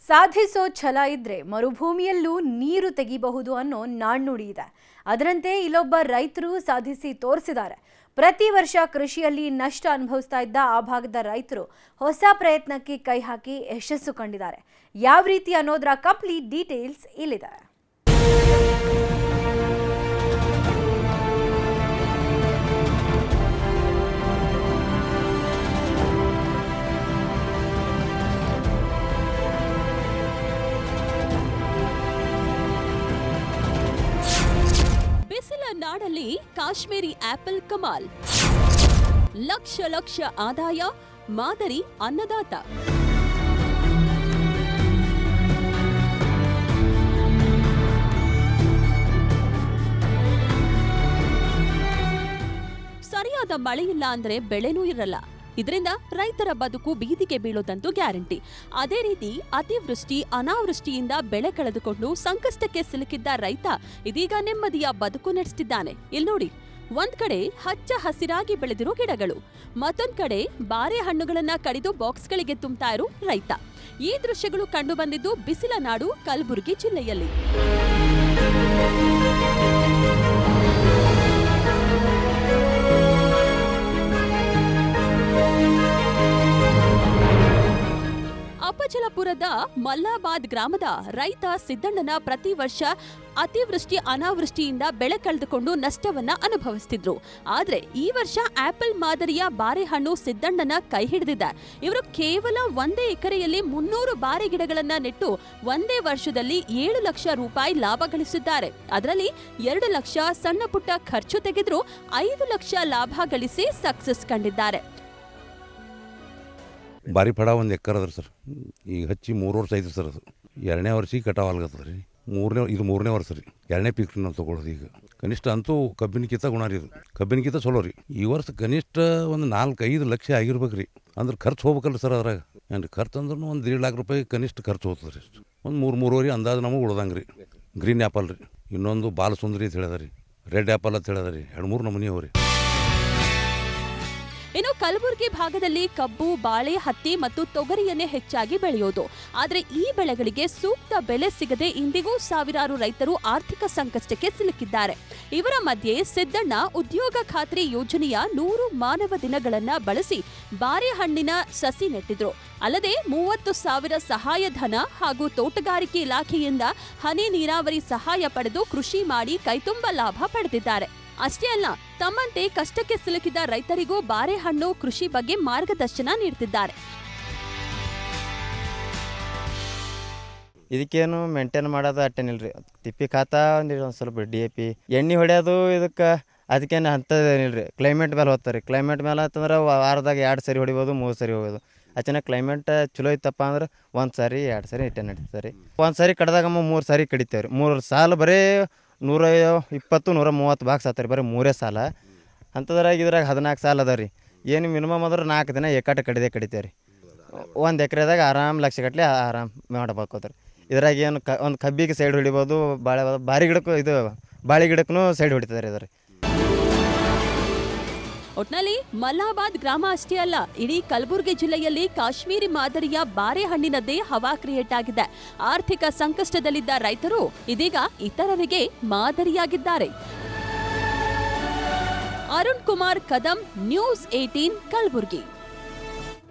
ಸಾಧಿಸೋ ಛಲ ಇದ್ರೆ ಮರುಭೂಮಿಯಲ್ಲೂ ನೀರು ತೆಗಿಬಹುದು ಅನ್ನೋ ನಾಣ್ಣುಡಿ ಇದೆ. ಅದರಂತೆ ಇಲ್ಲೊಬ್ಬ ರೈತರು ಸಾಧಿಸಿ ತೋರಿಸಿದ್ದಾರೆ. ಪ್ರತಿ ವರ್ಷ ಕೃಷಿಯಲ್ಲಿ ನಷ್ಟ ಅನುಭವಿಸ್ತಾ ಇದ್ದ ಆ ಭಾಗದ ರೈತರು ಹೊಸ ಪ್ರಯತ್ನಕ್ಕೆ ಕೈ ಹಾಕಿ ಯಶಸ್ಸು ಕಂಡಿದ್ದಾರೆ. ಯಾವ ರೀತಿ ಅನ್ನೋದರ ಕಂಪ್ಲೀಟ್ ಡೀಟೇಲ್ಸ್ ಇಲ್ಲಿದೆ. ಬಿಸಿಲ ನಾಡಲ್ಲಿ ಕಾಶ್ಮೀರಿ ಆಪಲ್ ಕಮಾಲ್, ಲಕ್ಷ ಲಕ್ಷ ಆದಾಯ, ಮಾದರಿ ಅನ್ನದಾತ. ಸರಿಯಾದ ಮಳೆಯಿಲ್ಲ ಅಂದ್ರೆ ಬೆಳೆನೂ ಇರಲ್ಲ. ಇದರಿಂದ ರೈತರ ಬದುಕು ಬೀದಿಗೆ ಬೀಳೋದಂತೂ ಗ್ಯಾರಂಟಿ. ಅದೇ ರೀತಿ ಅತಿವೃಷ್ಟಿ ಅನಾವೃಷ್ಟಿಯಿಂದ ಬೆಳೆ ಕಳೆದುಕೊಂಡು ಸಂಕಷ್ಟಕ್ಕೆ ಸಿಲುಕಿದ್ದ ರೈತ ಇದೀಗ ನೆಮ್ಮದಿಯ ಬದುಕು ನಡೆಸುತ್ತಿದ್ದಾನೆ. ಇಲ್ಲಿ ನೋಡಿ, ಒಂದ್ ಕಡೆ ಹಚ್ಚ ಹಸಿರಾಗಿ ಬೆಳೆದಿರೋ ಗಿಡಗಳು, ಮತ್ತೊಂದ್ ಕಡೆ ಬಾರೆಹಣ್ಣುಗಳನ್ನ ಕಡಿದು ಬಾಕ್ಸ್ಗಳಿಗೆ ತುಂಬ್ತಾ ಇರೋ ರೈತ. ಈ ದೃಶ್ಯಗಳು ಕಂಡು ಬಂದಿದ್ದು ಬಿಸಿಲ ನಾಡು ಕಲಬುರಗಿ ಜಿಲ್ಲೆಯಲ್ಲಿ. ಅಪಚಲಪುರದ ಮಲ್ಲಾಬಾದ್ ಗ್ರಾಮದ ರೈತ ಸಿದ್ದಣ್ಣನ ಪ್ರತಿ ವರ್ಷ ಅತಿವೃಷ್ಟಿ ಅನಾವೃಷ್ಟಿಯಿಂದ ಬೆಳೆ ಕಳೆದುಕೊಂಡು ನಷ್ಟವನ್ನ ಅನುಭವಿಸುತ್ತಿದ್ರು. ಆದ್ರೆ ಈ ವರ್ಷ ಆಪಲ್ ಮಾದರಿಯ ಬಾರೆಹಣ್ಣು ಸಿದ್ದಣ್ಣನ ಕೈ ಹಿಡಿದಿದೆ. ಇವರು ಕೇವಲ 1 ಎಕರೆಯಲ್ಲಿ 300 ಬಾರೆ ಗಿಡಗಳನ್ನ ನೆಟ್ಟು ಒಂದೇ ವರ್ಷದಲ್ಲಿ 7 ಲಕ್ಷ ರೂಪಾಯಿ ಲಾಭ ಗಳಿಸಿದ್ದಾರೆ. ಅದರಲ್ಲಿ 2 ಲಕ್ಷ ಸಣ್ಣ ಪುಟ್ಟ ಖರ್ಚು ತೆಗೆದ್ರು 5 ಲಕ್ಷ ಲಾಭ ಗಳಿಸಿ ಸಕ್ಸಸ್ ಕಂಡಿದ್ದಾರೆ. ಬಾರಿ ಫಡ 1 ಎಕರೆ ಅದ್ರ ಸರ್. ಈಗ ಹಚ್ಚಿ 3 ವರ್ಷ ಆಯ್ತು ಸರ್. ಅದು 2ನೇ ವರ್ಷಕ್ಕೆ ಕಟಾವ್ ಆಗ್ಲತ್ತದ ರೀ. ಇದು 3ನೇ ವರ್ಷ ರೀ. 2ನೇ ಪೀಕ್ ನಾವು ತೊಗೊಳೋದು. ಈಗ ಕನಿಷ್ಠ ಅಂತೂ ಕಬ್ಬಿನಕ್ಕಿಂತ ಗುಣ ರೀ. ಇದು ಕಬ್ಬಿನಕ್ಕಿಂತ ಚಲೋ ರೀ. ಈ ವರ್ಷ ಕನಿಷ್ಠ ಒಂದು 4-5 ಲಕ್ಷ ಆಗಿರ್ಬೇಕು ರೀ. ಅಂದ್ರೆ ಖರ್ಚು ಹೋಗ್ಬೇಕಲ್ಲ ಸರ್ ಅದ್ರಾಗ. ಏನು ಖರ್ಚು ಅಂದ್ರೆ ಒಂದು 1.5 ಲಾಖ ರೂಪಾಯಿ ಕನಿಷ್ಠ ಖರ್ಚು ಹೋಗ್ತದೆ ರೀ. ಒಂದು 3-3.5 ಅಂದಾಜು ನಮಗೆ ಉಳ್ದಂಗೆ ರೀ. ಗ್ರೀನ್ ಆ್ಯಪಲ್ ರೀ, ಇನ್ನೊಂದು ಬಾಲಸುಂದರಿ ಅಂತ ಹೇಳಿದ ರೀ, ರೆಡ್ ಆ್ಯಪಲ್ ಅಂತ ಹೇಳಿದ ರೀ. 2-3 ನಮೂನಿ ಅವ ರೀ. ಇನ್ನು ಕಲಬುರಗಿ ಭಾಗದಲ್ಲಿ ಕಬ್ಬು, ಬಾಳೆ, ಹತ್ತಿ ಮತ್ತು ತೊಗರಿಯನ್ನೇ ಹೆಚ್ಚಾಗಿ ಬೆಳೆಯೋದು. ಆದರೆ ಈ ಬೆಳೆಗಳಿಗೆ ಸೂಕ್ತ ಬೆಲೆ ಸಿಗದೆ ಇಂದಿಗೂ ಸಾವಿರಾರು ರೈತರು ಆರ್ಥಿಕ ಸಂಕಷ್ಟಕ್ಕೆ ಸಿಲುಕಿದ್ದಾರೆ. ಇವರ ಮಧ್ಯೆ ಸಿದ್ದಣ್ಣ ಉದ್ಯೋಗ ಖಾತ್ರಿ ಯೋಜನೆಯ 100 ಮಾನವ ದಿನಗಳನ್ನ ಬಳಸಿ ಬಾರೆಹಣ್ಣಿನ ಸಸಿ ನೆಟ್ಟಿದ್ರು. ಅಲ್ಲದೆ 30,000 ಸಹಾಯಧನ ಹಾಗೂ ತೋಟಗಾರಿಕೆ ಇಲಾಖೆಯಿಂದ ಹನಿ ನೀರಾವರಿ ಸಹಾಯ ಪಡೆದು ಕೃಷಿ ಮಾಡಿ ಕೈತುಂಬ ಲಾಭ ಪಡೆದಿದ್ದಾರೆ. ಅಷ್ಟೇ ಅಲ್ಲ, ತಮ್ಮಂತೆ ಕಷ್ಟಕ್ಕೆ ಸಿಲುಕಿದ ರೈತರಿಗೂ ಬಾರೆಹಣ್ಣು ಕೃಷಿ ಬಗ್ಗೆ ಮಾರ್ಗದರ್ಶನ ನೀಡುತ್ತಿದ್ದಾರೆ. ಇದಕ್ಕೇನು ಮೇಂಟೈನ್ ಮಾಡೋದು ಅಟ್ಟೇನಿಲ್ರಿ. ತಿಪ್ಪಿ ಖಾತ ಒಂದು ಸ್ವಲ್ಪ DAP ಎಣ್ಣೆ ಹೊಡೆಯೋದು ಇದಕ್ಕೆ ಅದಕ್ಕೇನು ಅಂಥದ್ದೇನಿಲ್ರಿ. ಕ್ಲೈಮೇಟ್ ಮೇಲೆ ಹೋಗ್ತಾರೆ. ಕ್ಲೈಮೇಟ್ ಮೇಲೆ ಅಂತಂದ್ರೆ ವಾರದಾಗ 2 ಸರಿ ಹೊಡಿಬೋದು, 3 ಸರಿ ಹೋಗೋದು. ಅಚ್ಚನ ಕ್ಲೈಮೇಟ್ ಚಲೋ ಇತ್ತಪ್ಪ ಅಂದ್ರೆ 1 ಸಾರಿ 2 ಸಾರಿ ಇಟ್ಟೆ ನಡೀತಾರೆ ರೀ. 1 ಸಾರಿ ಕಡ್ದಾಗ 3 ಸಾರಿ ಕಡಿತೇವೆ ರೀ. 3 ಸಾಲ ಬರೀ 120-130 ಬಾಕ್ಸ್ ಆತಾರೆ ಬರೀ 3 ಸಾಲ. ಅಂಥದ್ರಾಗ ಇದ್ರಾಗ 14 ಸಾಲ ಅದ ರೀ. ಏನು ಮಿನಿಮಮ್ ಅಂದ್ರೆ 4 ದಿನ ಏಕಾಟ ಕಡಿತೇವೆ ರೀ. 1 ಎಕರೆದಾಗ ಆರಾಮ್ ಲಕ್ಷ ಗಟ್ಟಲೆ ಆರಾಮ್ ಮಾಡಬೇಕೋತಾರೆ. ಇದ್ರಾಗ ಏನು ಒಂದು ಕಬ್ಬಿಗೆ ಸೈಡ್ ಹೊಡಿಬೋದು, ಬಾಳೆ ಗಿಡಕ್ಕೂ ಇದು ಬಾಳೆ ಗಿಡಕ್ಕೂ ಸೈಡ್ ಹೊಡಿತಾರೆ ಇದ್ರಿ. ಒಟ್ನಲ್ಲಿ ಮಲ್ಲಾಬಾದ್ ಗ್ರಾಮ ಅಷ್ಟೇ ಅಲ್ಲ, ಇಡೀ ಕಲಬುರಗಿ ಜಿಲ್ಲೆಯಲ್ಲಿ ಕಾಶ್ಮೀರಿ ಮಾದರಿಯ ಬಾರೆಹಣ್ಣಿನದ್ದೇ ಹವಾ ಕ್ರಿಯೇಟ್ ಆಗಿದೆ. ಆರ್ಥಿಕ ಸಂಕಷ್ಟದಲ್ಲಿದ್ದ ರೈತರು ಇದೀಗ ಇತರರಿಗೆ ಮಾದರಿಯಾಗಿದ್ದಾರೆ. ಅರುಣ್ ಕುಮಾರ್ ಕದಂ, ನ್ಯೂಸ್ 18 ಕಲಬುರಗಿ.